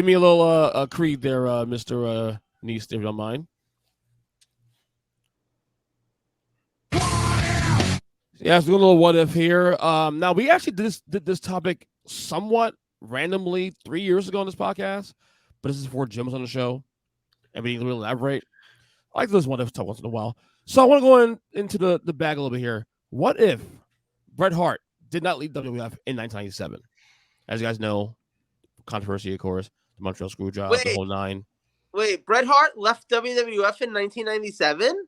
Give me a little Creed there, Mr. Neese, if you don't mind. Yeah, let's do a little what if here. Now we actually did this topic somewhat randomly 3 years ago on this podcast, but this is before Jim was on the show, and we didn't really elaborate. I like this what if talk once in a while. So I want to go into the bag a little bit here. What if Bret Hart did not leave WWF in 1997? As you guys know, controversy, of course, the Montreal Screwjob, the whole nine. Wait, Bret Hart left WWF in 1997?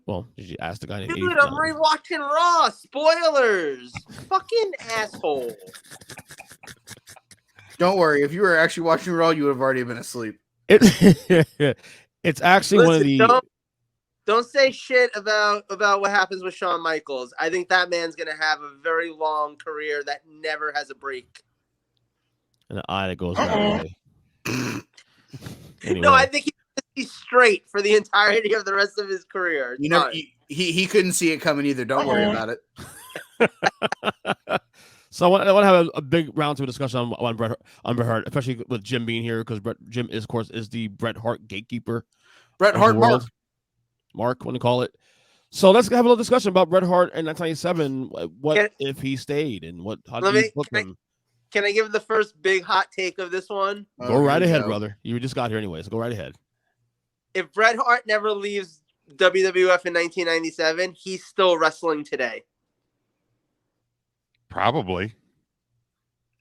Well, did you ask the guy? Dude, I'm rewatching Raw. Spoilers. Fucking asshole. Don't worry. If you were actually watching Raw, you would have already been asleep. It's actually one of the. Don't say shit about what happens with Shawn Michaels. I think that man's gonna have a very long career that never has a break. And the eye that goes that way. Anyway. No, I think he's straight for the entirety of the rest of his career. You know, he couldn't see it coming either. Don't worry about it. So I want to have a big round of discussion on Bret Hart, especially with Jim being here, because Jim is, of course, the Bret Hart gatekeeper. Bret Hart Mark, want to call it. So let's have a little discussion about Bret Hart in 1997. What if he stayed, and how do you book him? Can I give the first big hot take of this one? Go right ahead, brother. You just got here anyway, so go right ahead. If Bret Hart never leaves WWF in 1997, he's still wrestling today. Probably.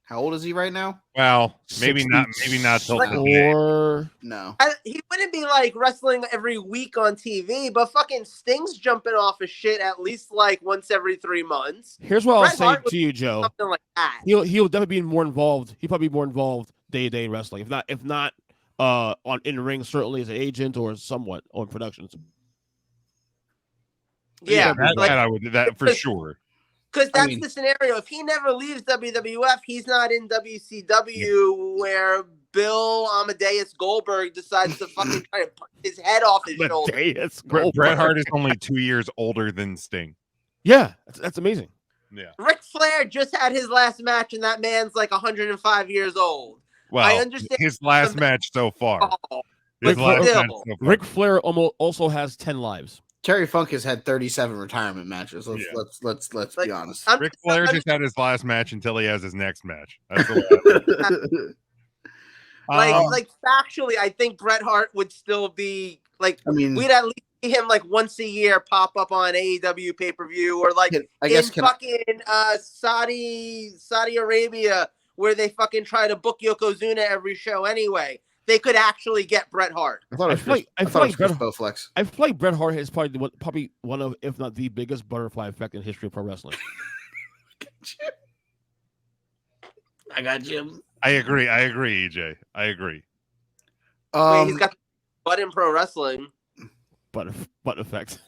How old is he right now? Well, maybe not till or no. He wouldn't be wrestling every week on TV, but fucking Sting's jumping off of shit at least once every 3 months. Here's what I'll say to you, Joe. Something like that. He'll definitely be more involved. He'll probably be more involved day to day in wrestling. If not on in ring, certainly as an agent or somewhat on productions. Yeah, that I would for sure. Because that's the scenario. If he never leaves WWF, he's not in WCW where Bill Amadeus Goldberg decides to fucking try to put his head off his shoulder. Bret Hart is only 2 years older than Sting. Yeah, that's amazing. Yeah. Ric Flair just had his last match, and that man's 105 years old. Well, I understand his last match so far. Ric Flair also has 10 lives. Terry Funk has had 37 retirement matches. Let's be honest. Ric Flair just had his last match until he has his next match. That's the factually, I think Bret Hart would still be we'd at least see him once a year pop up on AEW pay-per-view or Saudi Arabia where they fucking try to book Yokozuna every show anyway. They could actually get Bret Hart. I feel like Bret Hart is probably one of, if not the biggest butterfly effect in history of pro wrestling. I got Jim. I agree, EJ. I agree. He's got butt in pro wrestling. Butt effect.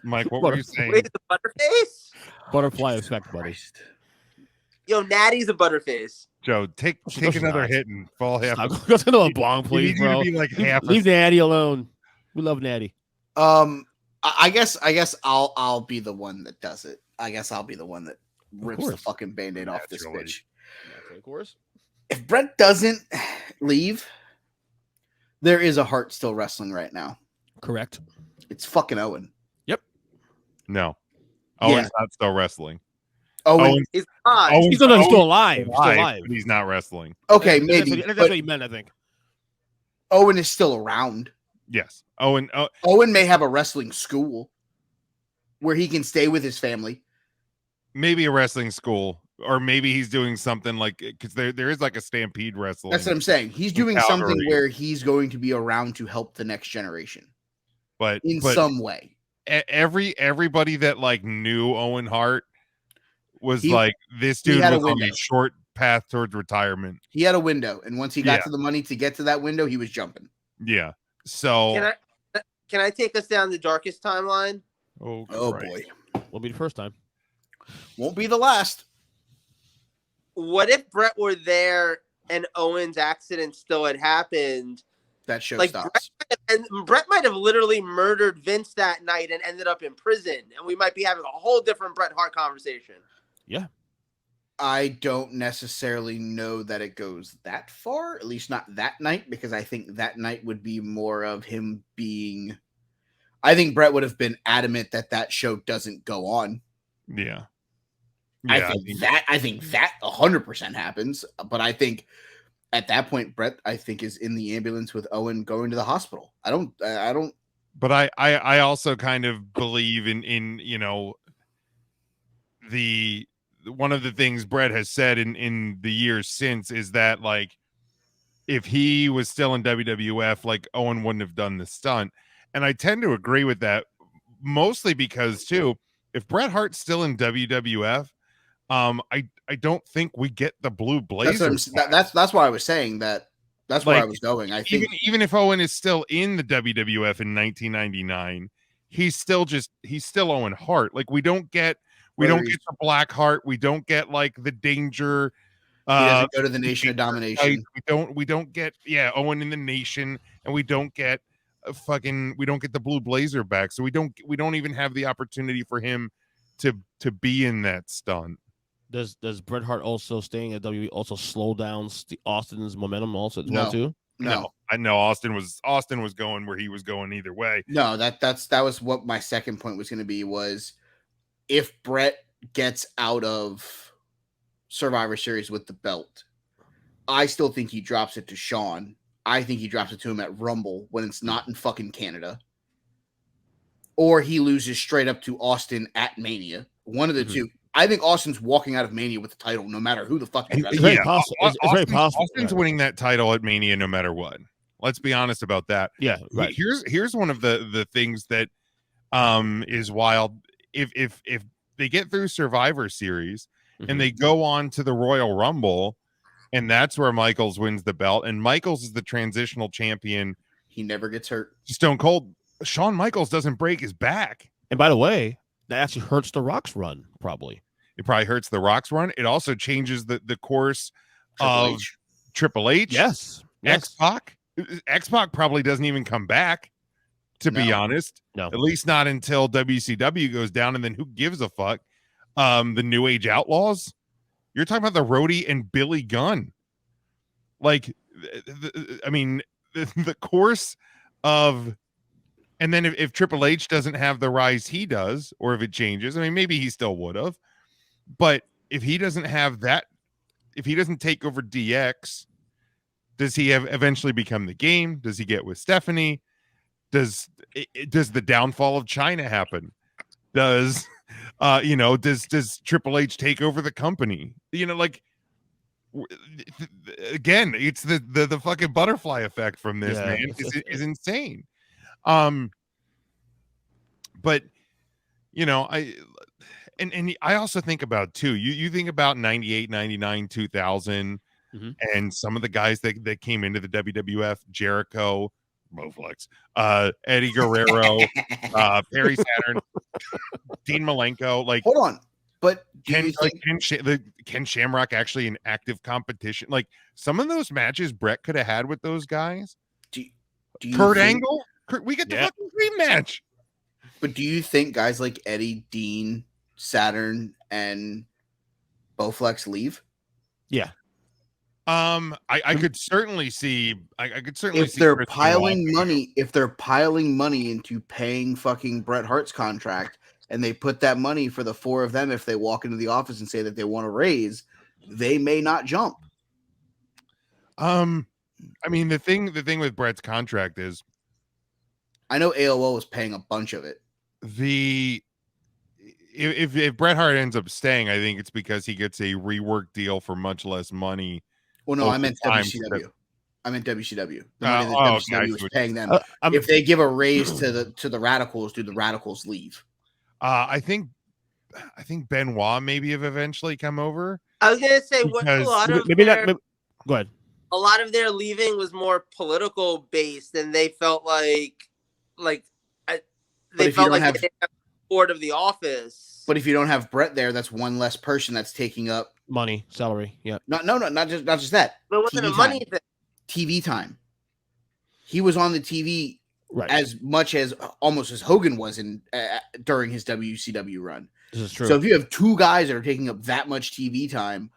Mike, what were you saying? Wait, the butterface? Butterfly effect, buddy. Yo, Natty's a butterface. Joe, take another hit and fall half. Go to a bong, please, bro. Leave Natty alone. We love Natty. I guess I'll be the one that does it. I guess I'll be the one that rips the fucking Band-Aid off this bitch. Of course. If Bret doesn't leave, there is a Hart still wrestling right now. Correct. It's fucking Owen. Yep. No. Owen's not still wrestling. Owen. He's still alive. He's still alive. But he's not wrestling. Okay, maybe. That's what he meant, I think. Owen is still around. Yes. Owen may have a wrestling school where he can stay with his family. Maybe a wrestling school. Or maybe he's doing something because there is a Stampede wrestling. That's what I'm saying. He's doing something where he's going to be around to help the next generation. But some way. Everybody that knew Owen Hart was this dude was on a short path towards retirement. He had a window, and once he got to the money to get to that window, he was jumping. Yeah. So can I take us down the darkest timeline? Oh boy. Won't be the first time. Won't be the last. What if Bret were there and Owen's accident still had happened? That show stops. Bret might have literally murdered Vince that night and ended up in prison, and we might be having a whole different Bret Hart conversation. Yeah. I don't necessarily know that it goes that far, at least not that night, because I think that night would be more of him being. I think Bret would have been adamant that show doesn't go on. Yeah. I think that 100% happens, but I think at that point Bret, I think, is in the ambulance with Owen going to the hospital. I don't. But I also kind of believe in the one of the things Bret has said in the years since is that, like, if he was still in WWF, like, Owen wouldn't have done the stunt. And I tend to agree with that, mostly because, too, if Bret Hart's still in WWF, I don't think we get the blue blazer. That's why I was saying that. That's where I was going. I think even if Owen is still in the WWF in 1999, he's still Owen Hart. Like, we don't get the Black Heart. We don't get, like, the Danger. He doesn't go to the Nation of Domination. We don't get Owen in the Nation, and we don't get the blue blazer back. So we don't even have the opportunity for him to be in that stunt. Does Bret Hart also staying at WWE also slow down Austin's momentum also as well too? No, I know Austin was going where he was going either way. No, that was what my second point was going to be, was if Bret gets out of Survivor Series with the belt, I still think he drops it to Shawn. I think he drops it to him at Rumble when it's not in fucking Canada. Or he loses straight up to Austin at Mania. One of the two. I think Austin's walking out of Mania with the title, no matter who the fuck he It's very possible. It's very possible. Austin's winning that title at Mania no matter what. Let's be honest about that. Yeah, right. Here's one of the things that is wild. If they get through Survivor Series and they go on to the Royal Rumble, and that's where Michaels wins the belt, and Michaels is the transitional champion. He never gets hurt. Stone Cold. Shawn Michaels doesn't break his back. And by the way, that actually hurts The Rock's run, probably. It probably hurts The Rock's run. It also changes the course of Triple H. Yes. X-Pac. X-Pac probably doesn't even come back, to be honest. No. At least not until WCW goes down, and then who gives a fuck? The New Age Outlaws? You're talking about the Roadie and Billy Gunn. Like, the course of... And then if Triple H doesn't have the rise he does, or if it changes, I mean, maybe he still would have. But if he doesn't have that, if he doesn't take over DX, does he eventually become the Game? Does he get with Stephanie? Does the downfall of China happen? Does Triple H take over the company? Like, again, it's the fucking butterfly effect from this, man. Is insane. But I also think about too, you think about 98, 99, 2000, and some of the guys that came into the WWF, Jericho, Bowflex, Eddie Guerrero, Perry Saturn, Dean Malenko. Like, hold on, but Ken Shamrock actually in active competition? Like, some of those matches Bret could have had with those guys. Kurt Angle, we get the fucking dream match. But do you think guys like Eddie, Dean, Saturn, and Bowflex leave? Yeah. I could certainly see. I could certainly if see they're piling money. If they're piling money into paying fucking Bret Hart's contract, and they put that money for the four of them, if they walk into the office and say that they want to raise, they may not jump. I mean, the thing with Bret's contract is, I know AOL was paying a bunch of it. If Bret Hart ends up staying, I think it's because he gets a rework deal for much less money. Well, no, I meant WCW. The money that WCW was paying them. If they give a raise to the Radicals, do the Radicals leave? I think Benoit maybe have eventually come over. I was gonna say go ahead. A lot of their leaving was more political based, and they felt like they felt like they didn't have support of the office. But if you don't have Bret there, that's one less person that's taking up money, salary. Yeah. Not just that. But it wasn't a money thing. TV time. He was on the TV as much as almost as Hogan was in during his WCW run. This is true. So if you have two guys that are taking up that much TV time,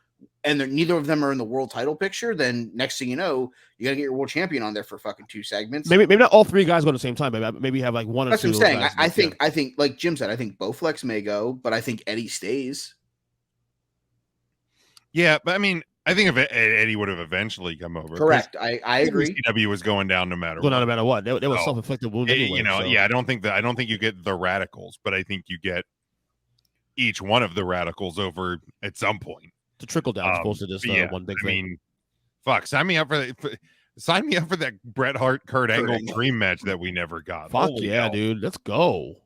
and neither of them are in the world title picture, then next thing you know, you got to get your world champion on there for fucking 2 segments. Maybe not all 3 guys go at the same time. Maybe have like one or That's two. what I'm saying. Guys I think, like Jim said, I think Bowflex may go, but I think Eddie stays. Yeah, but I mean, I think if Eddie would have eventually come over. Correct. I agree. WCW was going down no matter what. No matter what. They was So, self-inflicted wound anyway. I don't think you get the radicals, but I think you get each one of the radicals over at some point. To trickle down as opposed to just one big thing. I mean, fuck, sign me up for that Bret Hart Kurt Angle dream match that we never got. Fuck Holy yeah, hell. dude. Let's go.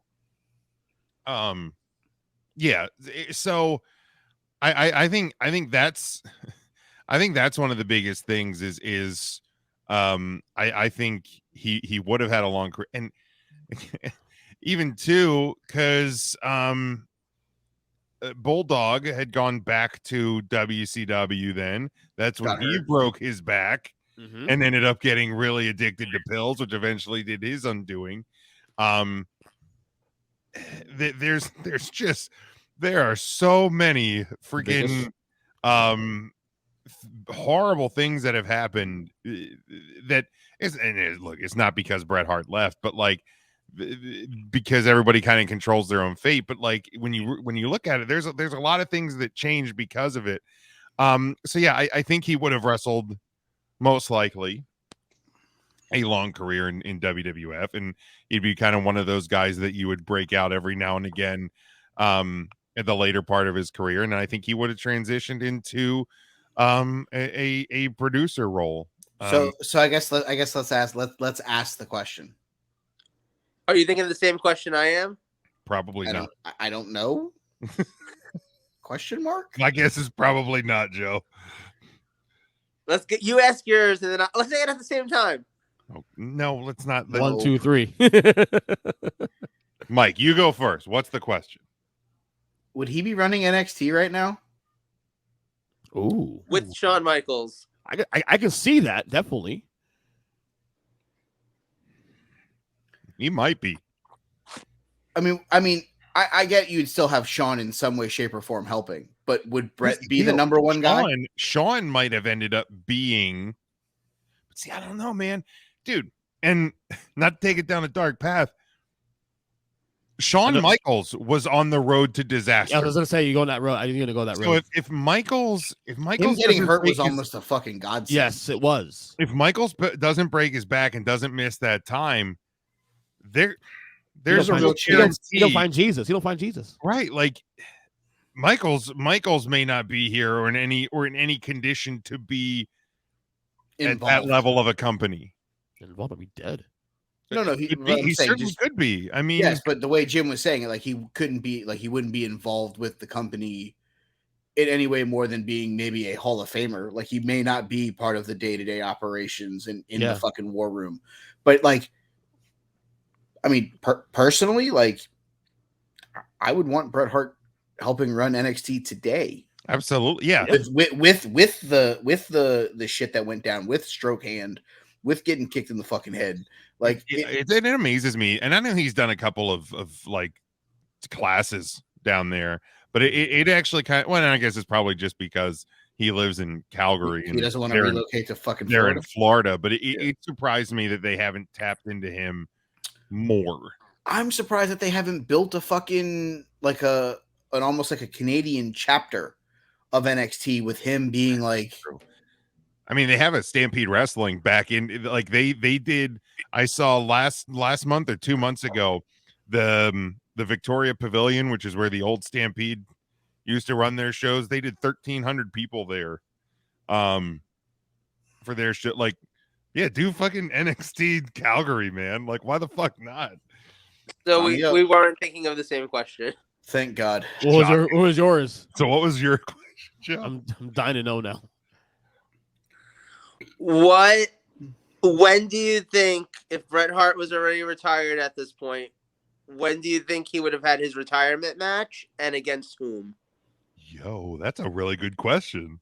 Yeah, so I think that's one of the biggest things is I think he would have had a long career, and even too because Bulldog had gone back to WCW. Then that's when he broke his back and ended up getting really addicted to pills, which eventually did his undoing. There are so many freaking horrible things that have happened that is, and look, it's not because Bret Hart left, but like because everybody kind of controls their own fate. But like when you look at it, there's a lot of things that change because of it. So yeah, I think he would have wrestled most likely a long career in WWF, and he'd be kind of one of those guys that you would break out every now and again at the later part of his career. And I think he would have transitioned into a producer role. So I guess let's ask the question. Are you thinking of the same question I am? Probably not. I don't know. Question mark? My guess is probably not, Joe. Let's get you ask yours, and then let's say it at the same time. Oh, no, let's not. 1, 2, 3. Mike, you go first. What's the question? Would he be running NXT right now? Ooh, with Shawn Michaels. I can see that definitely. He might be. I mean, I get you'd still have Shawn in some way, shape, or form helping, but would Bret be the number one guy? Shawn might have ended up being. See, I don't know, man, dude. And not to take it down a dark path, Shawn Michaels was on the road to disaster. Yeah, I was gonna say you go on that road. I'm gonna go that road. So if Michaels him getting hurt was almost a fucking godsend. Yes, it was. If Michaels doesn't break his back and doesn't miss that time, there's a real chance he don't find Jesus. He don't find Jesus. Right, like Michaels may not be here or in any condition to be involved at that level of a company. Involved, but be dead. No, he certainly could be. I mean, yes, but the way Jim was saying it, like he couldn't be, like he wouldn't be involved with the company in any way more than being maybe a Hall of Famer. Like he may not be part of the day-to-day operations in the fucking war room. But like, I mean, personally, like I would want Bret Hart helping run NXT today. Absolutely, yeah. With the shit that went down with stroke hand, with getting kicked in the fucking head. Like it amazes me, and I know he's done a couple of like classes down there, but it actually kind of. Well, and I guess it's probably just because he lives in Calgary and he doesn't want to relocate to fucking Florida. They're in Florida, but it surprised me that they haven't tapped into him more. I'm surprised that they haven't built a fucking like an almost like a Canadian chapter of NXT with him being like. I mean, they have a Stampede Wrestling back in, like they did. I saw last month or 2 months ago, the Victoria Pavilion, which is where the old Stampede used to run their shows. They did 1,300 people there, for their show. Like, yeah, do fucking NXT Calgary, man. Like, why the fuck not? So we weren't thinking of the same question. Thank God. What was yours? So what was your question, Joe? I'm dying to know now. When do you think, if Bret Hart was already retired at this point, when do you think he would have had his retirement match, and against whom? Yo, that's a really good question.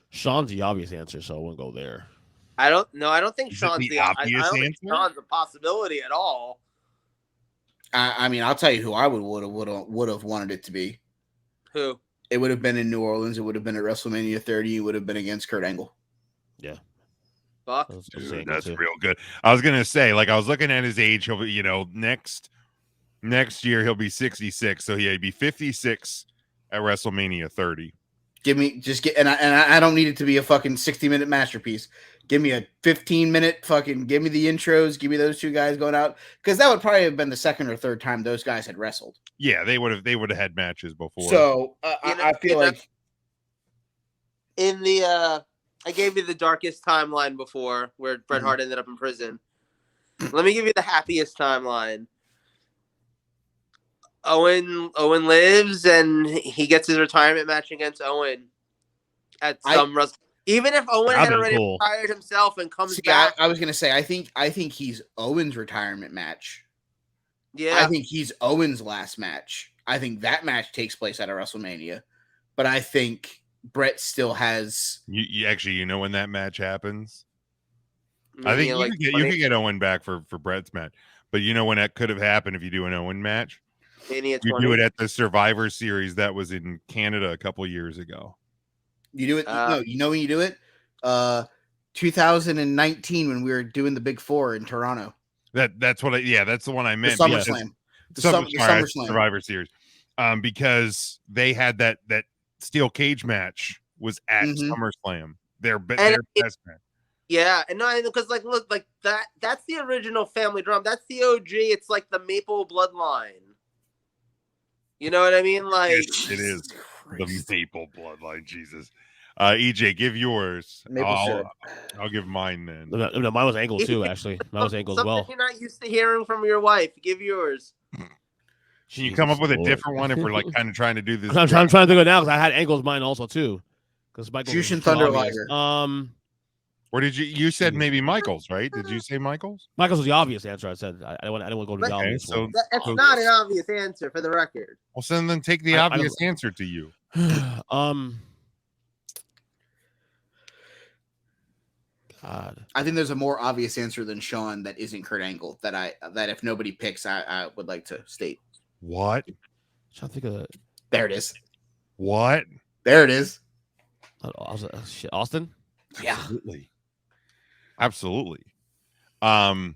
Shawn's the obvious answer, so I won't go there. I don't think Shawn's the obvious answer. Shawn's a possibility at all. I mean, I'll tell you who I would have wanted it to be. Who? It would have been in New Orleans. It would have been at WrestleMania 30. It would have been against Kurt Angle. Yeah. Fuck. Dude, that's real good. I was gonna say, like, I was looking at his age. He'll be, next year he'll be 66, so he'd be 56 at WrestleMania 30. And I don't need it to be a fucking 60-minute masterpiece. Give me a 15-minute fucking. Give me the intros. Give me those two guys going out, because that would probably have been the second or third time those guys had wrestled. Yeah, they would have had matches before. So I feel like in the I gave you the darkest timeline before, where Bret Hart ended up in prison. Let me give you the happiest timeline. Owen lives, and he gets his retirement match against Owen at some even if Owen had already retired himself and comes back. I was gonna say, I think he's Owen's retirement match. Yeah, I think he's Owen's last match. I think that match takes place at a WrestleMania, but I think Bret still has. You actually, when that match happens, I think you could get Owen back for Bret's match, but when that could have happened if you do an Owen match. You do it at the Survivor Series that was in Canada a couple years ago. You do it. No, when you do it, 2019 when we were doing the Big Four in Toronto. That's what that's the one I meant. The SummerSlam. The SummerSlam. Survivor Series. Because they had that steel cage match was at SummerSlam. Their best match. Yeah, and no, because look, that's the original family drum. That's the OG. It's like the Maple bloodline. You know what I mean? Like, it is the Maple bloodline. Jesus. EJ, give yours. I'll give mine then. No, mine was Angle too. Actually, mine was Angle as well. Something you're not used to hearing from your wife. Give yours. Can you come up with a different one if we're kind of trying to do this? I'm trying to think of it now because I had Angle's mine also too. Because Jushin Thunder Liger. Or did you said maybe Michaels, right? Did you say Michaels? Michaels was the obvious answer. I said I didn't want to go to the obvious one. That's not an obvious answer for the record. Well, so then take the obvious answer to you. God. I think there's a more obvious answer than Sean that isn't Kurt Angle that if nobody picks, I would like to state. What? I'm trying to think of it. There it is. What? There it is. Austin? Yeah. Absolutely. Now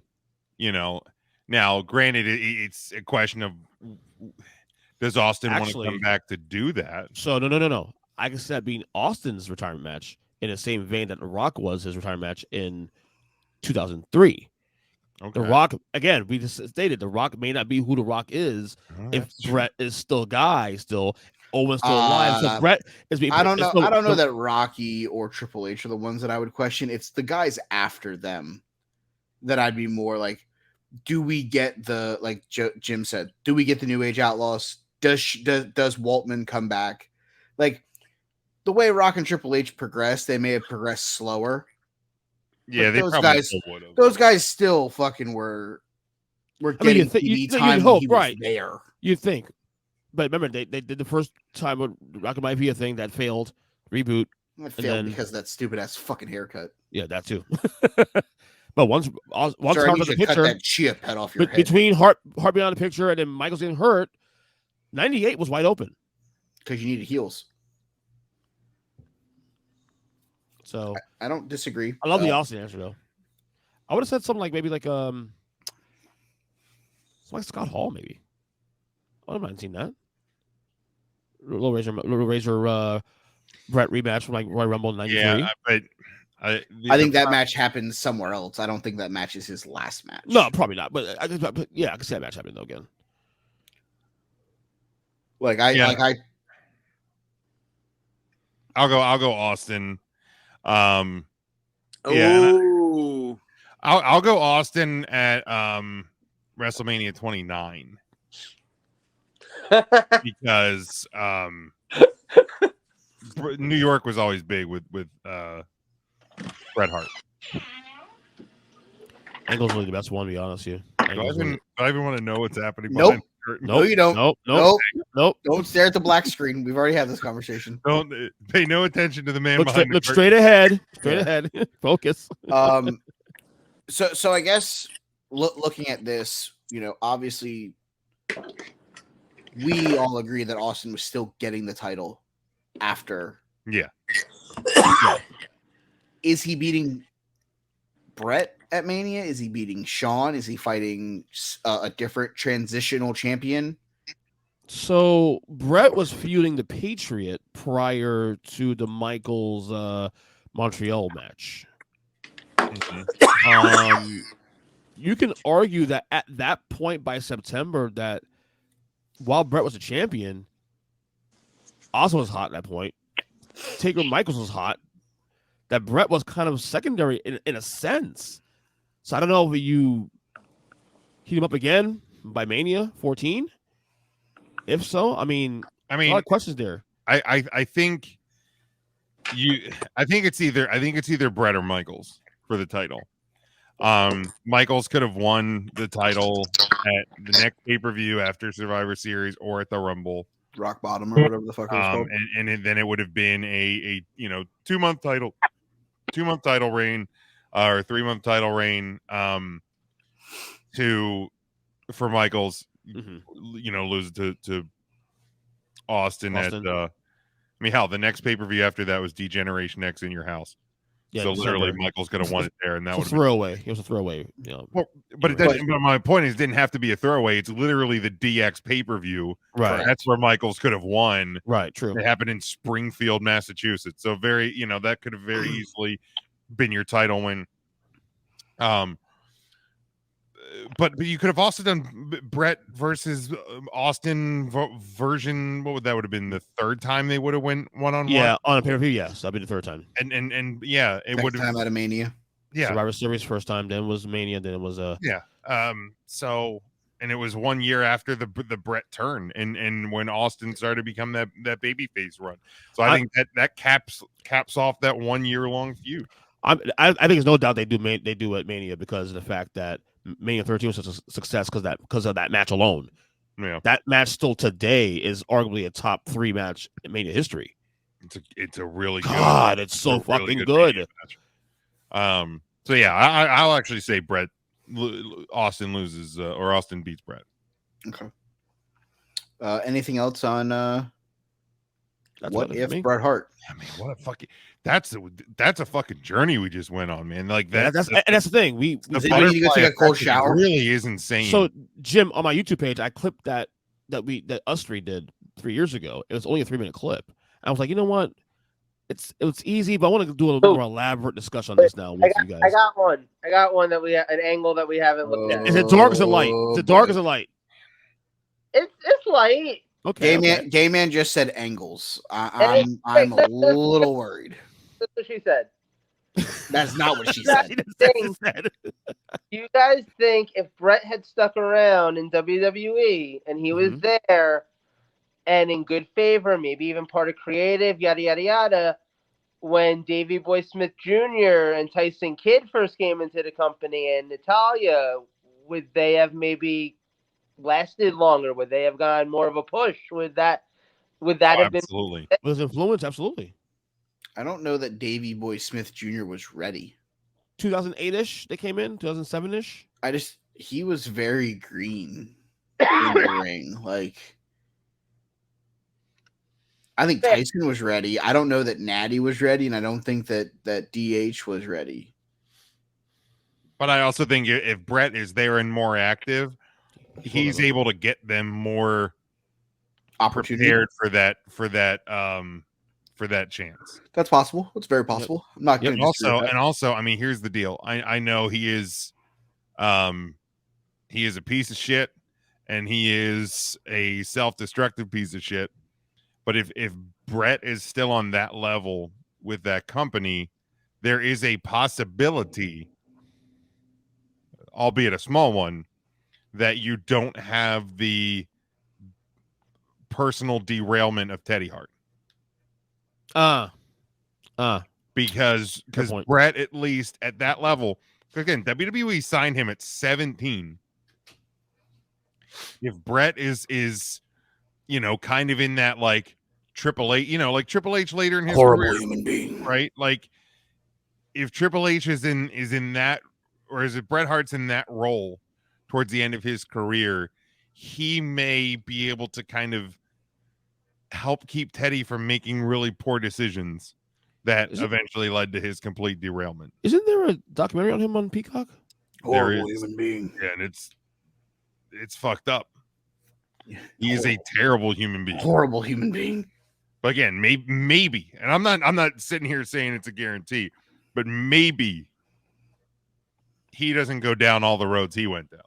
granted, it's a question of does Austin want to come back to do that? So no. I can see that being Austin's retirement match in the same vein that The Rock was his retirement match in 2003. Okay. The Rock, again, we just stated The Rock may not be who The Rock is if Bret is still Owen's still alive. So Bret is being. I don't know that Rocky or Triple H are the ones that I would question. It's the guys after them that I'd be more like, do we get the, like Jim said, do we get the New Age Outlaws? Does Waltman come back? Like the way Rock and Triple H progressed, they may have progressed slower. Yeah, those guys still fucking were getting TV time. You'd hope, right? There, you think. But remember, they did the first time with Rock and Might Be a Thing that failed. Reboot. It failed because of that stupid ass fucking haircut. Yeah, that too. But once Hart was the picture, cut that chip head off your head. Between Hart being on the picture and then Michaels getting hurt, 98 was wide open because you needed heels. So I don't disagree. I love the Austin answer though. I would have said something like maybe like Scott Hall maybe. I wouldn't mind seeing that. Little Razor Bret rematch from like Royal Rumble in '93. Yeah, but I think that match happened somewhere else. I don't think that match is his last match. No, probably not. But I can see that match happening though again. I'll go Austin. I'll go Austin at WrestleMania 29 because New York was always big with Bret Hart. Angle's really the best one, to be honest with you. Do I even want to know what's happening? Nope. No, you don't. Nope. Don't stare at the black screen. We've already had this conversation. Don't pay no attention to the man behind the curtain. Straight ahead. Focus. So I guess looking at this, obviously we all agree that Austin was still getting the title after. Yeah. Is he beating Bret at Mania? Is he beating Shawn? Is he fighting a different transitional champion? So Bret was feuding the Patriot prior to the Michaels Montreal match. Mhm. You can argue that at that point by September that while Bret was a champion, Austin was hot at that point. Taker Michaels was hot. That Bret was kind of secondary in a sense. So I don't know if you heat him up again by Mania 14. If so, I mean, a lot of questions there. I think it's either Bret or Michaels for the title. Michaels could have won the title at the next pay-per-view after Survivor Series or at the Rumble. Rock Bottom or whatever the fuck it was called. Then it would have been a 2-month title reign or 3-month title reign for Michaels, lose to Austin. At the next pay-per-view after that was D-Generation X in your house. Yeah, so literally Michaels could have won it there, and that was a throwaway. It was a throwaway. Well, but my point is, it didn't have to be a throwaway. It's literally the DX pay-per-view. Right. That's where Michaels could have won. Right. True. It happened in Springfield, Massachusetts. So that could have very easily been your title win. But you could have also done Bret versus Austin version. What would that have been? The third time they would have went one-on-one? Yeah, on a pay-per-view, yes. That'd be the third time. And yeah, it would have time out of Mania. Yeah. Survivor Series first time, then was Mania, then it was So, and it was 1 year after the Bret turn and when Austin started to become that babyface run. So I think that caps off that 1 year long feud. I think there's no doubt they do at Mania because of the fact that Mania 13 was such a success because of that match alone. Yeah, that match still today is arguably a top 3 match in Mania history. It's a really God, it's so fucking good. So yeah, I'll actually say Austin loses or Austin beats Bret. Okay. Anything else on what if Bret Hart? I mean, what a fucking that's a fucking journey we just went on, man. Like that's the thing. We you take a cold shower. Really is insane. So Jim, on my YouTube page, I clipped that us three did 3 years ago. It was only a 3-minute clip. I was like, you know what? It was easy, but I want to do a little more elaborate discussion on this now with you guys. I got one that we have an angle that we haven't looked at. Is it dark or is it light? Is it dark or is it light? It's light. Okay. Gay man just said angles. I'm a little worried. That's what she said. That's not what she said. You guys think if Bret had stuck around in WWE and he was there and in good favor, maybe even part of creative, yada, yada, yada, when Davey Boy Smith Jr. and Tyson Kidd first came into the company and Natalya, would they have maybe lasted longer? Would they have gone more of a push? Would that have been absolutely was influence? Absolutely. I don't know that Davey Boy Smith Jr. was ready. 2008-ish they came in, 2007-ish. He was very green in the ring. Like, I think Tyson was ready. I don't know that Natty was ready, and I don't think that DH was ready. But I also think if Bret is there and more active, he's able to get them more prepared for that chance. That's possible. It's very possible. I'm not going to also, I mean, here's the deal. I know he is a piece of shit, and he is a self-destructive piece of shit. But if Bret is still on that level with that company, there is a possibility, albeit a small one, that you don't have the personal derailment of Teddy Hart. Because Bret, at least at that level, again, WWE signed him at 17. If Bret is kind of in that like Triple H, like Triple H later in his career, human being, right? Like if Triple H is in that, or is it Bret Hart's in that role towards the end of his career, he may be able to kind of help keep Teddy from making really poor decisions that eventually led to his complete derailment. Isn't there a documentary on him on Peacock? Horrible human being. Yeah, and it's fucked up. He is a terrible human being. Horrible human being. But again, maybe, and I'm not sitting here saying it's a guarantee, but maybe he doesn't go down all the roads he went down.